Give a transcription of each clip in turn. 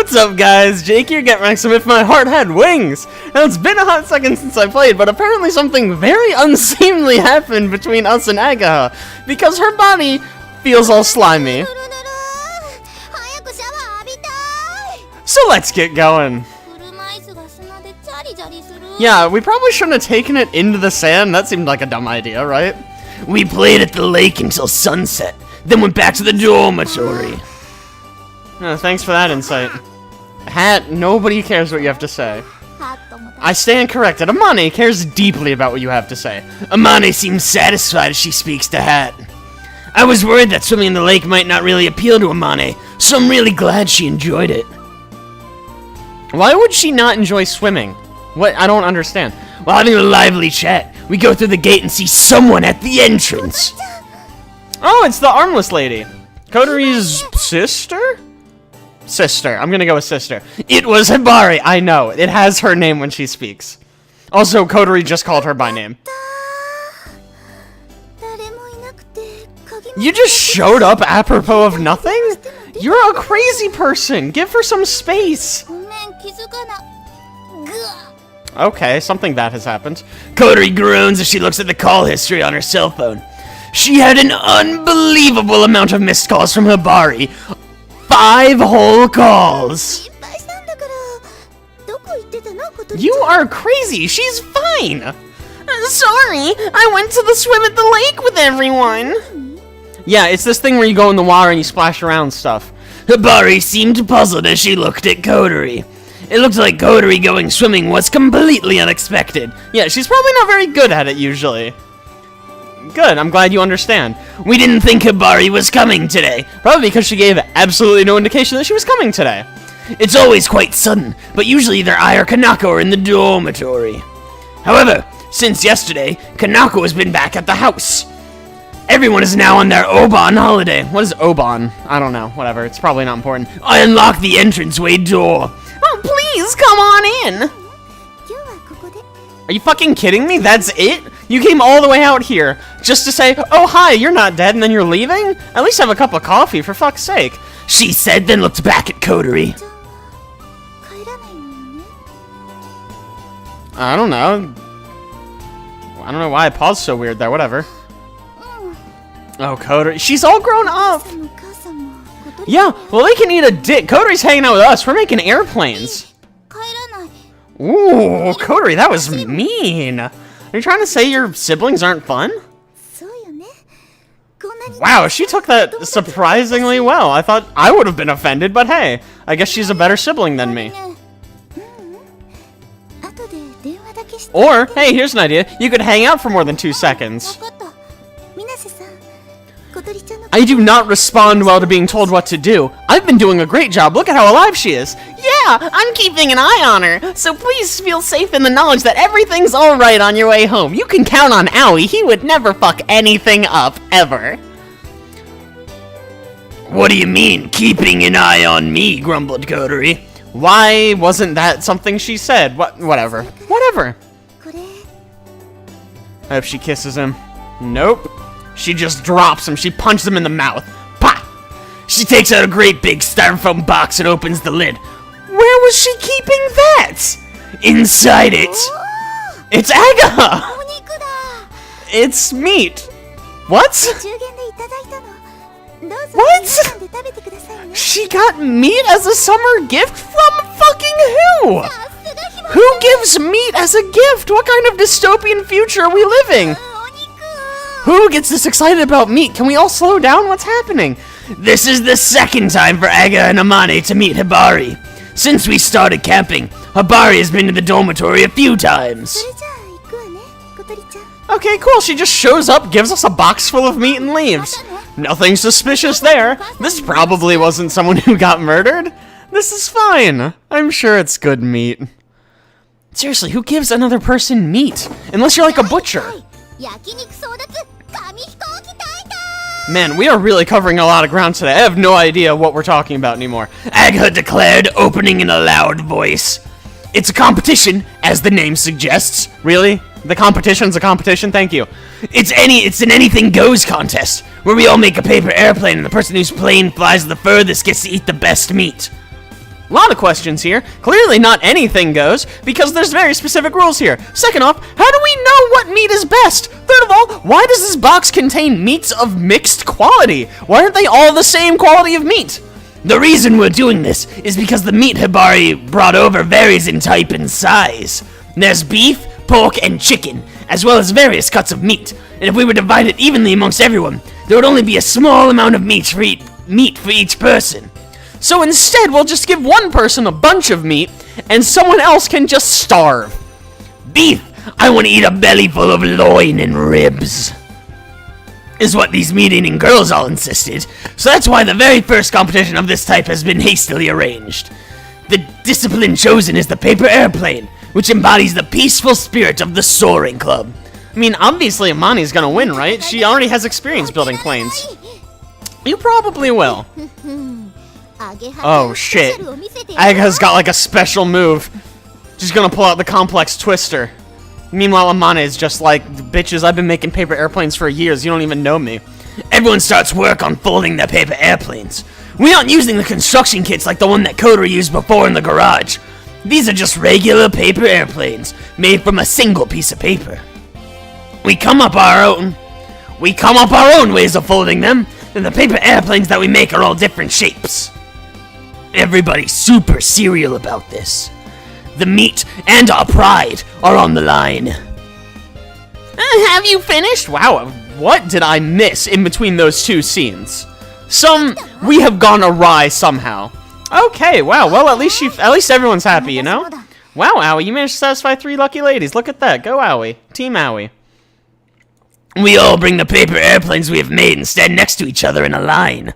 What's up, guys? Jake here, Get Maxim if my heart had wings! Now, it's been a hot second since I played, but apparently something very unseemly happened between us and Agaha, because her body feels all slimy. So let's get going. Yeah, we probably shouldn't have taken it into the sand. That seemed like a dumb idea, right? We played at the lake until sunset, then went back to the dormitory. Thanks for that insight. Hat, nobody cares what you have to say. I stand corrected. Amane cares deeply about what you have to say. Amane seems satisfied as she speaks to Hat. I was worried that swimming in the lake might not really appeal to Amane, so I'm really glad she enjoyed it. Why would she not enjoy swimming? What? I don't understand. While having a lively chat, we go through the gate and see someone at the entrance. Oh, it's the armless lady. Kotori's sister? Sister. I'm gonna go with sister. It was Hibari. I know. It has her name when she speaks. Also, Kotori just called her by name. You just showed up apropos of nothing? You're a crazy person. Give her some space. Okay, something bad has happened. Kotori groans as she looks at the call history on her cell phone. She had an unbelievable amount of missed calls from Hibari. 5 whole calls. You are crazy. She's fine. Sorry, I went to the swim at the lake with everyone. Yeah, it's this thing where you go in the water and you splash around stuff. Hibari seemed puzzled as she looked at Kotori. It looked like Kotori going swimming was completely unexpected. Yeah, she's probably not very good at it usually. Good, I'm glad you understand. We didn't think Hibari was coming today. Probably because she gave absolutely no indication that she was coming today. It's always quite sudden, but usually either I or Kanako are in the dormitory. However, since yesterday, Kanako has been back at the house. Everyone is now on their Oban holiday. What is Oban? I don't know. Whatever. It's probably not important. I unlocked the entranceway door. Oh, please, come on in. Are you fucking kidding me? That's it? You came all the way out here just to say, oh, hi, you're not dead, and then you're leaving? At least have a cup of coffee, for fuck's sake. She said, then looked back at Kotori. I don't know. I don't know why I paused so weird there. Whatever. Oh, Kotori. She's all grown up. Yeah, well, they can eat a dick. Kotori's hanging out with us. We're making airplanes. Ooh, Kotori, that was mean. Are you trying to say your siblings aren't fun? Wow, she took that surprisingly well. I thought I would have been offended, but hey, I guess she's a better sibling than me. Or, hey, here's an idea. You could hang out for more than 2 seconds. I do not respond well to being told what to do. I've been doing a great job. Look at how alive she is. Yeah, I'm keeping an eye on her. So please feel safe in the knowledge that everything's alright on your way home. You can count on Aoi. He would never fuck anything up, ever. What do you mean, keeping an eye on me, grumbled Kotori. Why wasn't that something she said? Whatever. Whatever. I hope she kisses him. Nope. She just drops him. She punches him in the mouth. Pah! She takes out a great big styrofoam box and opens the lid. Where was she keeping that? Inside it. It's Agaha! It's meat. What? What? She got meat as a summer gift from fucking who? Who gives meat as a gift? What kind of dystopian future are we living? Who gets this excited about meat? Can we all slow down? What's happening? This is the second time for Agaha and Amane to meet Hibari. Since we started camping, Hibari has been to the dormitory a few times. Okay, cool. She just shows up, gives us a box full of meat, and leaves. Nothing suspicious there. This probably wasn't someone who got murdered. This is fine. I'm sure it's good meat. Seriously, who gives another person meat? Unless you're like a butcher. Man, we are really covering a lot of ground today. I have no idea what we're talking about anymore. Agaha declared, opening in a loud voice. It's a competition, as the name suggests. Really? The competition's a competition? Thank you. It's an anything goes contest, where we all make a paper airplane and the person whose plane flies the furthest gets to eat the best meat. A lot of questions here. Clearly not anything goes, because there's very specific rules here. Second off, how do we know what meat is best? Third of all, why does this box contain meats of mixed quality? Why aren't they all the same quality of meat? The reason we're doing this is because the meat Hibari brought over varies in type and size. There's beef, pork, and chicken, as well as various cuts of meat. And if we were to divide it evenly amongst everyone, there would only be a small amount of meat for each person. So instead, we'll just give one person a bunch of meat, and someone else can just starve. Beef! I want to eat a belly full of loin and ribs, is what these meat-eating girls all insisted. So that's why the very first competition of this type has been hastily arranged. The discipline chosen is the paper airplane, which embodies the peaceful spirit of the Soaring Club. I mean, obviously Amani's gonna win, right? She already has experience building planes. You probably will. Oh shit. Agaha's got like a special move. She's gonna pull out the complex twister. Meanwhile, Amane is just like, bitches, I've been making paper airplanes for years, you don't even know me. Everyone starts work on folding their paper airplanes. We aren't using the construction kits like the one that Kodori used before in the garage. These are just regular paper airplanes, made from a single piece of paper. We come up our own ways of folding them, and the paper airplanes that we make are all different shapes. Everybody's super serial about this. The meat and our pride are on the line. Have you finished? Wow, what did I miss in between those two scenes? We have gone awry somehow. Okay, wow, well at least everyone's happy, you know? Wow, Aoi, you managed to satisfy 3 lucky ladies. Look at that, go Aoi. Team Aoi. We all bring the paper airplanes we have made and stand next to each other in a line.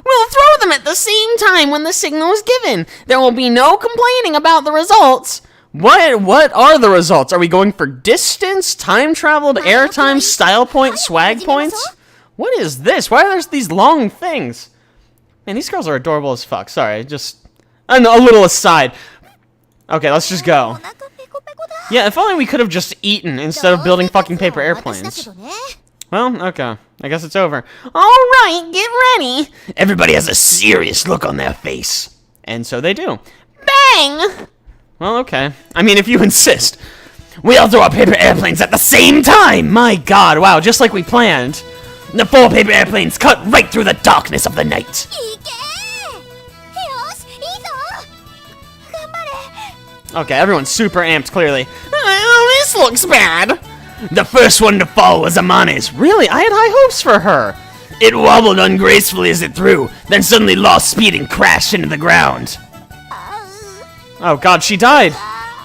We'll throw them at the same time when the signal is given. There will be no complaining about the results. What are the results? Are we going for distance, time traveled, airtime, style points, swag points? What is this? Why are there these long things? Man, these girls are adorable as fuck. Sorry, just a little aside. Okay, let's just go. Yeah, if only we could have just eaten instead of building fucking paper airplanes. Well, okay. I guess it's over. Alright, get ready! Everybody has a serious look on their face. And so they do. Bang! Well, okay. I mean, if you insist. We all throw our paper airplanes at the same time! My god, wow, just like we planned. The 4 paper airplanes cut right through the darkness of the night. Okay, everyone's super amped, clearly. Oh, this looks bad! The first one to fall was Amane's. Really? I had high hopes for her. It wobbled ungracefully as it threw, then suddenly lost speed and crashed into the ground. Oh god, she died.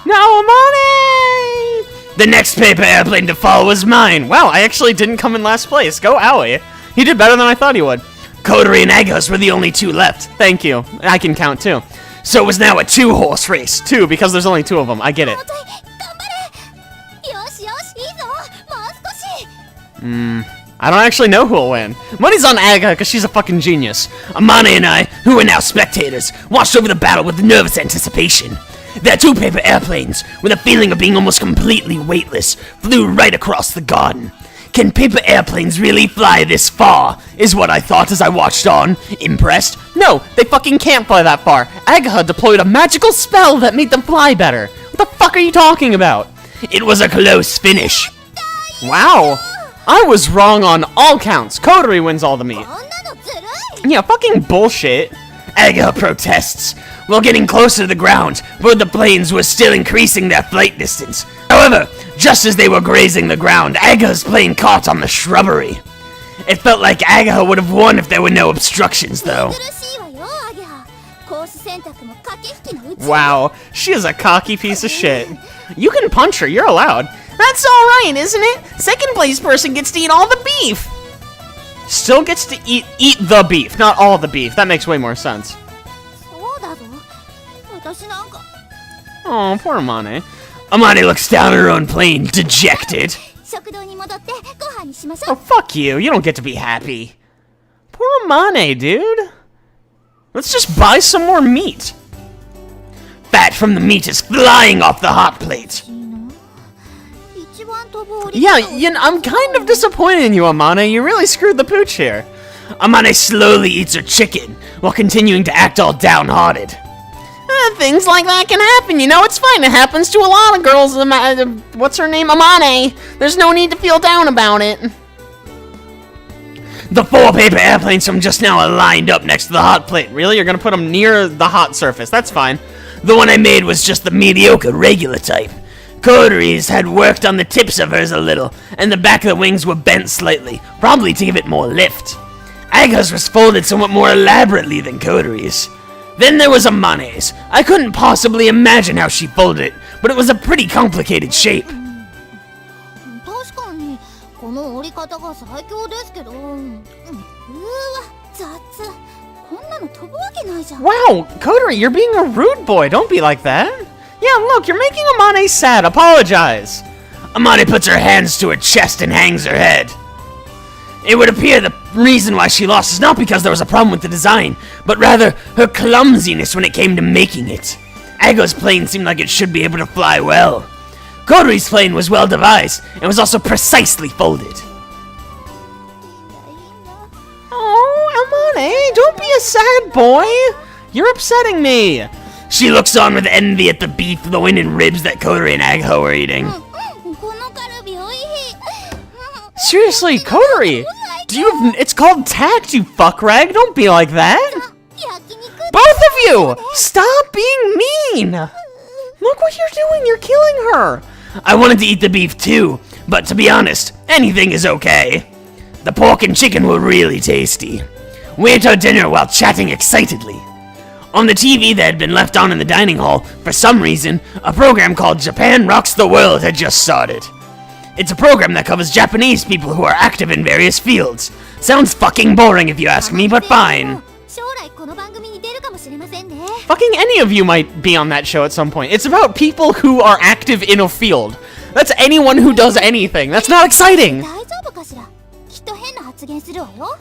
No, Amane! The next paper airplane to fall was mine. Wow, I actually didn't come in last place. Go Aoi. He did better than I thought he would. Kodori and Agos were the only 2 left. Thank you. I can count too. So it was now a 2-horse race. 2, because there's only 2 of them. I get it. I don't actually know who'll win. Money's on Aga because she's a fucking genius. Amane and I, who are now spectators, watched over the battle with nervous anticipation. Their 2 paper airplanes, with a feeling of being almost completely weightless, flew right across the garden. Can paper airplanes really fly this far? Is what I thought as I watched on, impressed. No, they fucking can't fly that far. Agaha deployed a magical spell that made them fly better. What the fuck are you talking about? It was a close finish. Wow. I was wrong on all counts. Kodori wins all the meat. Yeah, fucking bullshit. Agaha protests. While getting closer to the ground, both the planes were still increasing their flight distance. However, just as they were grazing the ground, Agaha's plane caught on the shrubbery. It felt like Agaha would have won if there were no obstructions, though. Wow, she is a cocky piece of shit. You can punch her, you're allowed. That's alright, isn't it? Second place person gets to eat all the beef. Still gets to eat the beef, not all the beef. That makes way more sense. Oh, poor Amane. Amane looks down at her own plane, dejected. Oh, fuck you. You don't get to be happy. Poor Amane, dude. Let's just buy some more meat. Fat from the meat is flying off the hot plate. Yeah, I'm kind of disappointed in you, Amane. You really screwed the pooch here. Amane slowly eats her chicken, while continuing to act all downhearted. things like that can happen, you know, it's fine. It happens to a lot of girls. What's her name? Amane. There's no need to feel down about it. The 4 paper airplanes from just now are lined up next to the hot plate. Really? You're gonna put them near the hot surface? That's fine. The one I made was just the mediocre, regular type. Coteries had worked on the tips of hers a little, and the back of the wings were bent slightly, probably to give it more lift. Aga's was folded somewhat more elaborately than Coteries. Then there was Amane's. I couldn't possibly imagine how she folded it, but it was a pretty complicated shape. 確かにこの折り方が最強ですけど、うわ、雑。こんなの飛ぶわけないじゃん。 Wow, Kotori, you're being a rude boy. Don't be like that. Yeah, look, you're making Amane sad. Apologize. Amane puts her hands to her chest and hangs her head. It would appear the reason why she lost is not because there was a problem with the design, but rather her clumsiness when it came to making it. Aga's plane seemed like it should be able to fly well. Kotori's plane was well devised and was also precisely folded. Oh, Amane, don't be a sad boy. You're upsetting me. She looks on with envy at the beef, loin, and ribs that Kotori and Agha were eating. このカルビおいしい。 Seriously, Kotori, it's called tact, you fuck rag. Don't be like that. 焼肉。 Both of you, stop being mean. Look what you're doing. You're killing her. I wanted to eat the beef too, but to be honest, anything is okay. The pork and chicken were really tasty. We ate our dinner while chatting excitedly. On the TV that had been left on in the dining hall, for some reason, a program called Japan Rocks the World had just started. It's a program that covers Japanese people who are active in various fields. Sounds fucking boring if you ask me, but fine. 将来この番組に出るかもしれませんね。 Fucking any of you might be on that show at some point. It's about people who are active in a field. That's anyone who does anything. That's not exciting. 大丈夫かしら。きっと変な発言するわよ。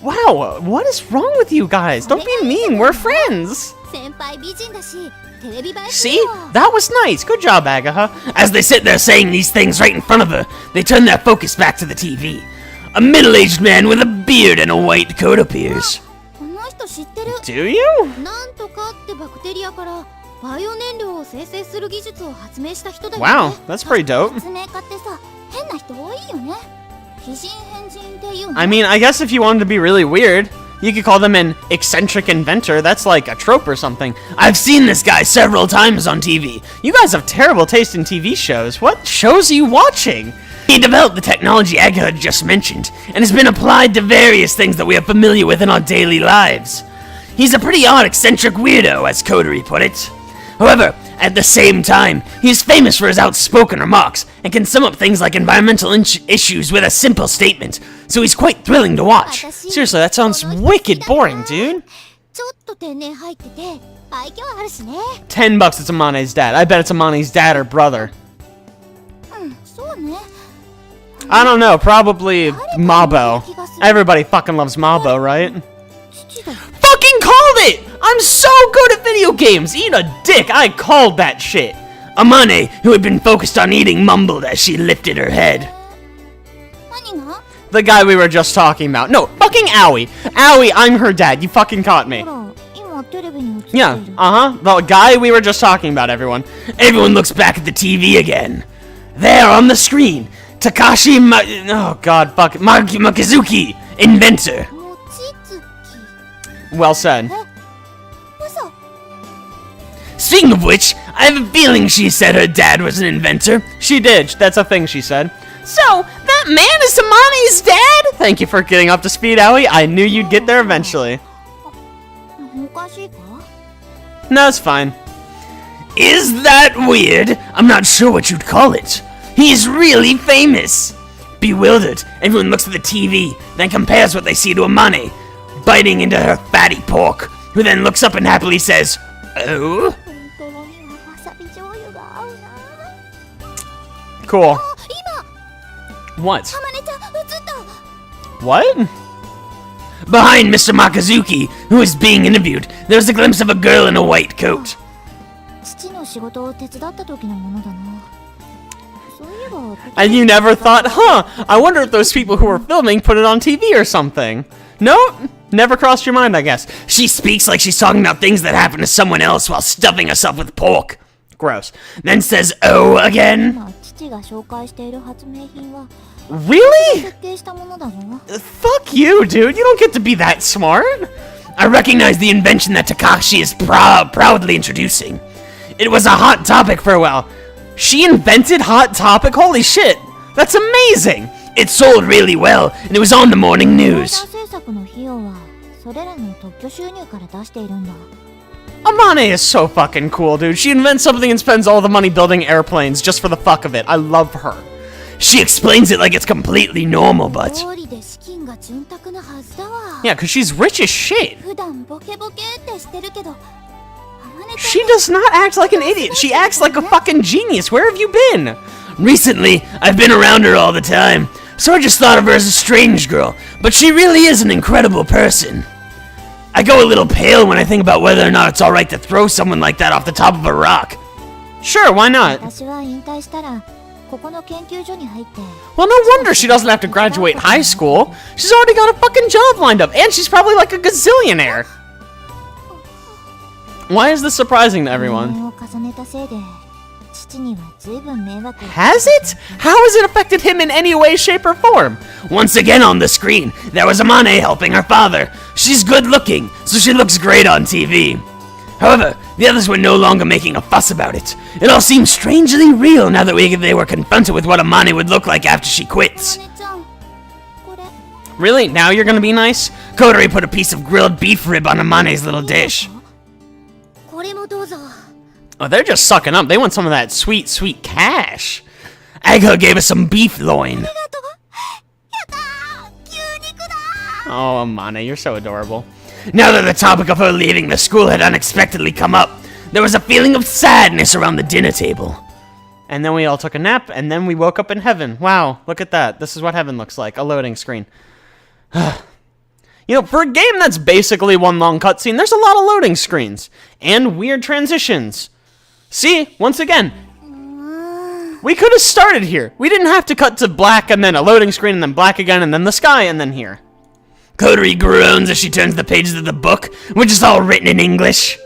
Wow, what is wrong with you guys? Don't be mean. We're friends. 先輩美人だし、テレビ映えす See? るわ。 That was nice. Good job, Agaha. As they sit there saying these things right in front of her, they turn their focus back to the TV. A middle-aged man with a beard and a white coat appears. この人知ってる。 Do you? なんとかってバクテリアからバイオ燃料を生成する技術を発明した人だよね。 Wow, that's pretty dope. 発明家ってさ、変な人多いよね。奇人変人っていうの。 I mean, I guess if you wanted to be really weird, you could call them an eccentric inventor. That's like a trope or something. I've seen this guy several times on TV. You guys have terrible taste in TV shows. What shows are you watching? He developed the technology Agha had just mentioned, and has been applied to various things that we are familiar with in our daily lives. He's a pretty odd, eccentric weirdo, as Kotori put it. However, at the same time, he is famous for his outspoken remarks, and can sum up things like environmental issues with a simple statement, so he's quite thrilling to watch. Seriously, that sounds wicked boring, dude. ちょっと天然入ってて愛嬌あるしね。 $10, it's Amane's dad. I bet it's Amane's dad or brother. そうね。 I don't know, probably Mabo. Everybody fucking loves Mabo, right? 父だ。 Fucking called it! I'm so good at video games! Eat a dick! I called that shit! Amane, who had been focused on eating, mumbled as she lifted her head. 何が？ The guy we were just talking about. No, fucking Owie. Owie, I'm her dad. You fucking caught me. ほら、今テレビに映ってる。 Yeah, uh-huh. The guy we were just talking about, everyone. Everyone looks back at the TV again. There on the screen, oh god, fuck, Makizuki, inventor. もちつき。 Well said. 嘘。 Speaking of which, I have a feeling she said her dad was an inventor. She did. That's a thing she said. So, that man is Amani's dad? Thank you for getting up to speed, Owie. I knew you'd get there eventually. おかしいか？ No, it's fine. Is that weird? I'm not sure what you'd call it. He is really famous. Bewildered, everyone looks at the TV, then compares what they see to Amane, biting into her fatty pork, who then looks up and happily says, "Oh?" とろみはわさび醤油が合うな。 Cool. あ、今、 What? あまねちゃん映った。 What? Behind Mr. Makazuki, who is being interviewed, there's a glimpse of a girl in a white coat. 父の仕事を手伝った時のものだな。そういえば。 And you never thought, huh, I wonder if those people who were filming put it on TV or something. No? Never crossed your mind, I guess. She speaks like she's talking about things that happened to someone else while stuffing herself with pork. Gross. Then says, oh, again? まあ父が紹介している発明品は Really? 設計したものだぞ。 Fuck you, dude. You don't get to be that smart. I recognize the invention that Takashi is proudly introducing. It was a hot topic for a while. She invented Hot Topic? Holy shit. That's amazing. It sold really well, and it was on the morning モー news. ター制作の費用はそれらの特許収入から出しているんだ。 Amane is so fucking cool, dude. She invents something and spends all the money building airplanes just for the fuck of it. I love her. She explains it like it's completely normal, but 通りで資金が潤沢なはずだわ。 Yeah, because she's rich as shit. 普段ボケボケってしてるけど、 She does not act like an idiot. She acts like a fucking genius. Where have you been? recently I've been around her all the time, so I just thought of her as a strange girl, but she really is an incredible person. I go a little pale when I think about whether or not it's alright to throw someone like that off the top of a rock. Sure, why not? 私は引退したらここの研究所に入って Well, no wonder she doesn't have to graduate high school. She's already got a fucking job lined up, and she's probably like a gazillionaire. Why is this surprising to everyone? 年を重ねたせいで父には随分迷惑を Has it? How has it affected him in any way, shape, or form? Once again on the screen, there was Amane helping her father. She's good looking, so she looks great on TV. However, the others were no longer making a fuss about it. It all seemed strangely real now that they were confronted with what Amane would look like after she quits. 姉ちゃんこれ Really? Now you're gonna be nice? Kodori put a piece of grilled beef rib on Amane's little dish. これもどうぞ Oh, they're just sucking up. They want some of that sweet, sweet cash. Agha gave us some beef loin. やったー牛肉だ Oh, Amane, you're so adorable. Now that the topic of her leaving the school had unexpectedly come up, there was a feeling of sadness around the dinner table. And then we all took a nap, and then we woke up in heaven. Wow, look at that. This is what heaven looks like. A loading screen. You know, for a game that's basically one long cutscene, there's a lot of loading screens. And weird transitions. See, once again, we could have started here. We didn't have to cut to black and then a loading screen and then black again and then the sky and then here. Kodori groans as she turns the pages of the book, which is all written in English.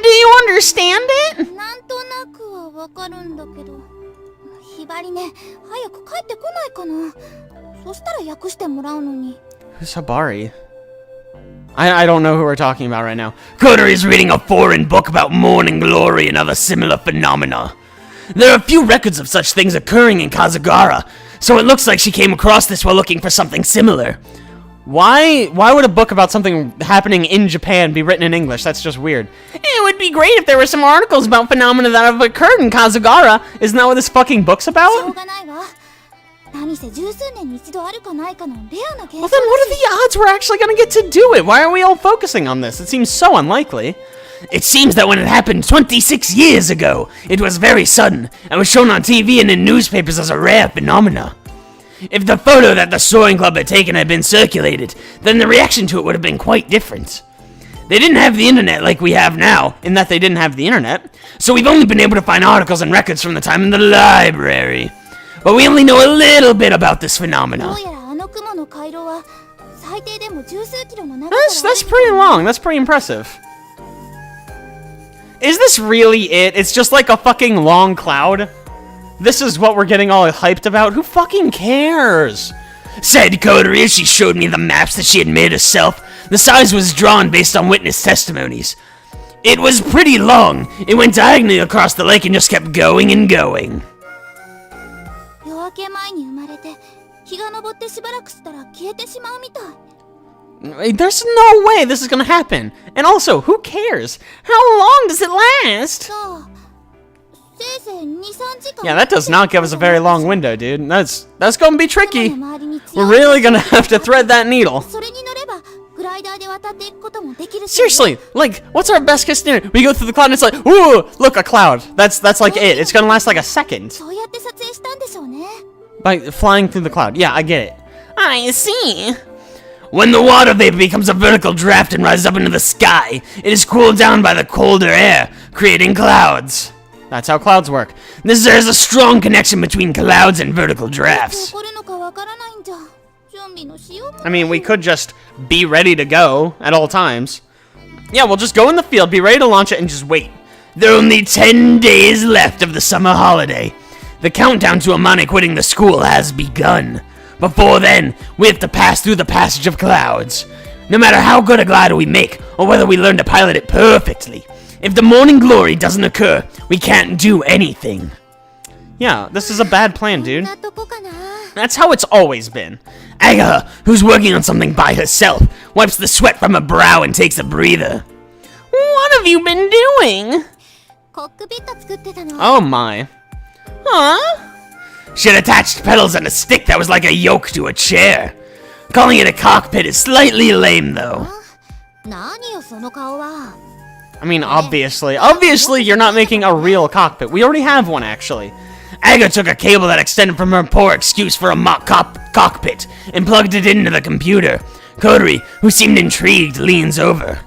Do you understand it? なんとなくはわかるんだけどひばりね早く帰ってこないかなそしたら訳してもらうのに Who's Habari? I don't know who we're talking about right now. Kodori is reading a foreign book about morning glory and other similar phenomena. There are a few records of such things occurring in Kazugara, so it looks like she came across this while looking for something similar. Why would a book about something happening in Japan be written in English? That's just weird. It would be great if there were some articles about phenomena that have occurred in Kazugara. Isn't that what this fucking book's しょう about? がないわ何せ十数年に一度あるかないかのレアな現象 Well, then what are the odds we're actually gonna get to do it? Why are we all focusing on this? It seems so unlikely. It seems that when it happened 26 years ago, it was very sudden, and was shown on TV and in newspapers as a rare phenomena. If the photo that the Soaring Club had taken had been circulated, then the reaction to it would have been quite different. They didn't have the internet like we have now, In that they didn't have the internet. so we've only been able to find articles and records from the time in the library. But we only know a little bit about this ど phenomena. うやらあの雲の回廊は最低でも十数キロの長さ That's pretty long. That's pretty impressive. Is this really it? It's just like a fucking long cloud? This is what we're getting all hyped about? Who fucking cares? Said Kodori as she showed me the maps that she had made herself. The size was drawn based on witness testimonies. It was pretty long. It went diagonally across the lake and just kept going and going. 夜明け前に生まれて日が昇ってしばらくしたら消えてしまうみたい There's no way this is gonna happen. And also, who cares? How long does it last? さあせいぜい2、3時間 Yeah, that does not give us a very long window, dude. That's gonna be 雲 tricky. の周りに強 We're い really gonna have to thread that needle. それに乗ればグライダーで渡っていくこともできるし Seriously, like, what's our best case scenario? We go through the cloud and it's like, ooh, look, a cloud. That's like it. It's gonna last like a second. そうやって撮影したんでしょうね By flying through the cloud. Yeah, I get it. I see. When the water vapor becomes a vertical draft and rises up into the sky, it is cooled down by the colder air, creating clouds. That's how clouds work. There's a strong connection between clouds and vertical 起 drafts. こるのかわからないんじゃじゃ I mean, we could just be ready to go at all times. Yeah, we'll just go in the field, be ready to launch it, and just wait. There are only 10 days left of the summer holiday. The countdown to Amane quitting the school has begun. Before then, we have to pass through the passage of clouds. No matter how good a glider we make, or whether we learn to pilot it perfectly, if the morning glory doesn't occur, we can't do anything. Yeah, this is a bad plan, dude. That's how it's always been. Agatha, who's working on something by herself, wipes the sweat from her brow and takes a breather. What have you been doing? Oh my. Huh? She had attached pedals and a stick that was like a yoke to a chair. Calling it a cockpit is slightly lame, though. I mean, obviously. Obviously, you're not making a real cockpit. We already have one, actually. Aga took a cable that extended from her poor excuse for a mock cockpit and plugged it into the computer. Kodori, who seemed intrigued, leans over.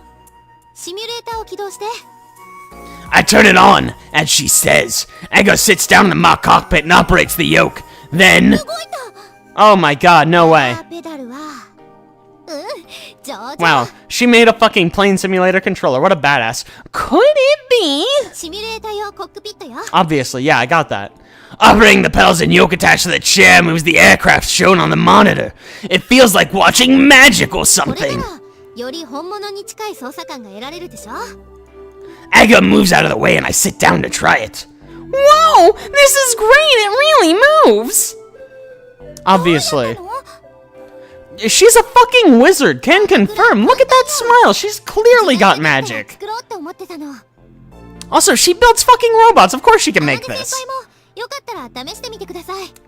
I turn it on, as she says. Aga sits down in the mock cockpit and operates the yoke. Then... Oh my god, no way. Wow, she made a fucking plane simulator controller. What a badass. Could it be? Obviously, yeah, I got that. Operating the pedals and yoke attached to the chair moves the aircraft shown on the monitor. It feels like watching magic or something. Aga moves out of the way and I sit down to try it. Whoa, this is great, it really moves! Obviously. She's a fucking wizard, can confirm. Look at that smile, she's clearly got magic. Also, she builds fucking robots, of course she can make this.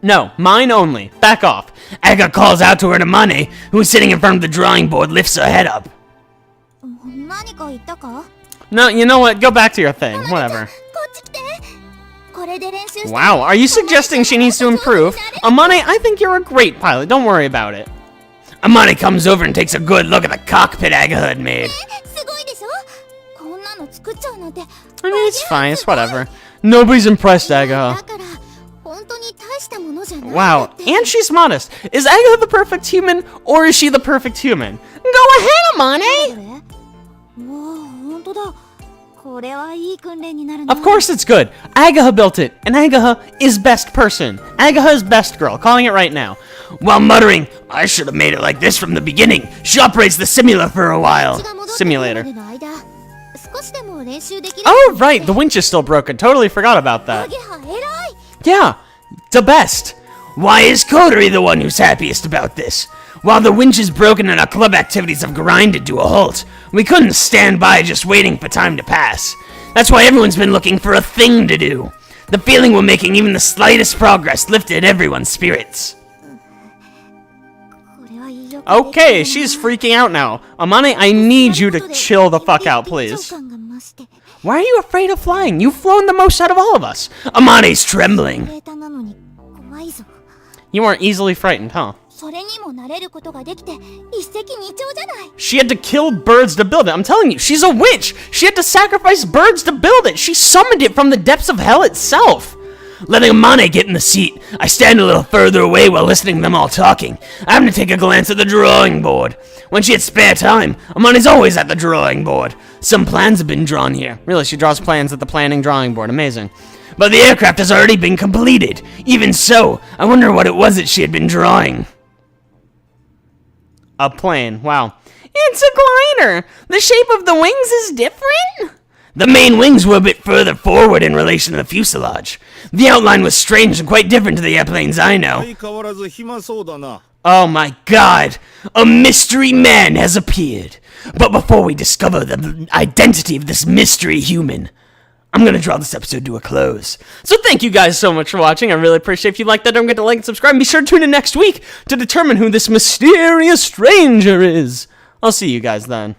No, mine only. Back off. Aga calls out to her to Amane, who is sitting in front of the drawing board, lifts her head up. No, you know what? Go back to your thing. Whatever. Wow, are you suggesting she needs to improve? Amane, I think you're a great pilot. Don't worry about it. Amane comes over and takes a good look at the cockpit Aga had made. I mean, it's fine. It's whatever. Nobody's impressed, Agatha. Wow, and she's modest. Is Agatha the perfect human, or is she the perfect human? Go ahead, Amane! Of course it's good. Agatha built it, and Agatha is best person. Agatha is best girl, calling it right now. While muttering, I should have made it like this from the beginning, she operates the simulator for a while. Simulator. Oh, right, the winch is still broken. Totally forgot about that. Yeah, the best. Why is Kodori the one who's happiest about this? While the winch is broken and our club activities have grinded to a halt, we couldn't stand by just waiting for time to pass. That's why everyone's been looking for a thing to do. The feeling we're making even the slightest progress lifted everyone's spirits. Okay, she's freaking out now. Amane, I need you to chill the fuck out, please. Why are you afraid of flying? You've flown the most out of all of us. Amane's trembling. You weren't easily frightened, huh? She had to kill birds to build it. I'm telling you, she's a witch. She had to sacrifice birds to build it. She summoned it from the depths of hell itself. Letting Amane get in the seat, I stand a little further away while listening to them all talking. I happen to take a glance at the drawing board. When she had spare time, Amane's always at the drawing board. Some plans have been drawn here. Really, she draws plans at the planning drawing board. Amazing. But the aircraft has already been completed. Even so, I wonder what it was that she had been drawing. A plane. Wow. It's a glider. The shape of the wings is different? The main wings were a bit further forward in relation to the fuselage. The outline was strange and quite different to the airplanes I know. Oh my god! A mystery man has appeared! But before we discover the identity of this mystery human, I'm gonna draw this episode to a close. So thank you guys so much for watching. I really appreciate if you liked that. Don't forget to like and subscribe. And be sure to tune in next week to determine who this mysterious stranger is. I'll see you guys then.